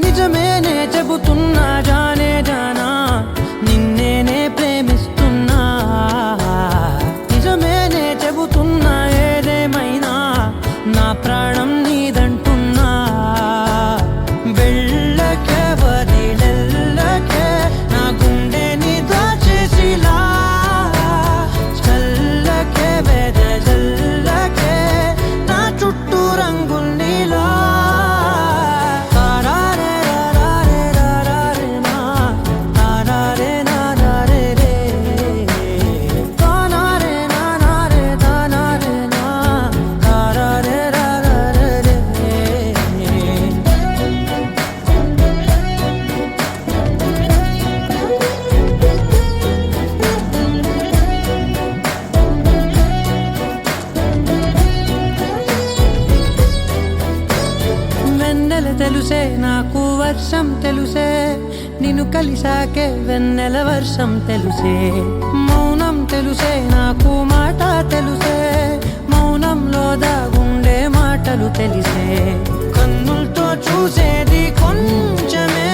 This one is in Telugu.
నిజమేనే చెబుతున్నా జానే జానా నిన్నేనే ప్రేమిస్తున్నా నిజమేనే చెబుతున్నా ఏదేమైనా నా ప్రాణం నీదంటున్నా వెళ్ళకే వదిలెల్లకే నా గుండెని దాచేసిలా చల్లకే వెదజల్లకే నా చుట్టూ రంగుల్నిలా తెలుసే నాకు వర్షం తెలుసే నిన్ను కలిసాకే వెన్నెల వర్షం తెలుసే మౌనం తెలుసే నాకు మాట తెలుసే మౌనంలో దాగుండే మాటలు తెలిసే కన్నులతో చూసేది కొంచెమే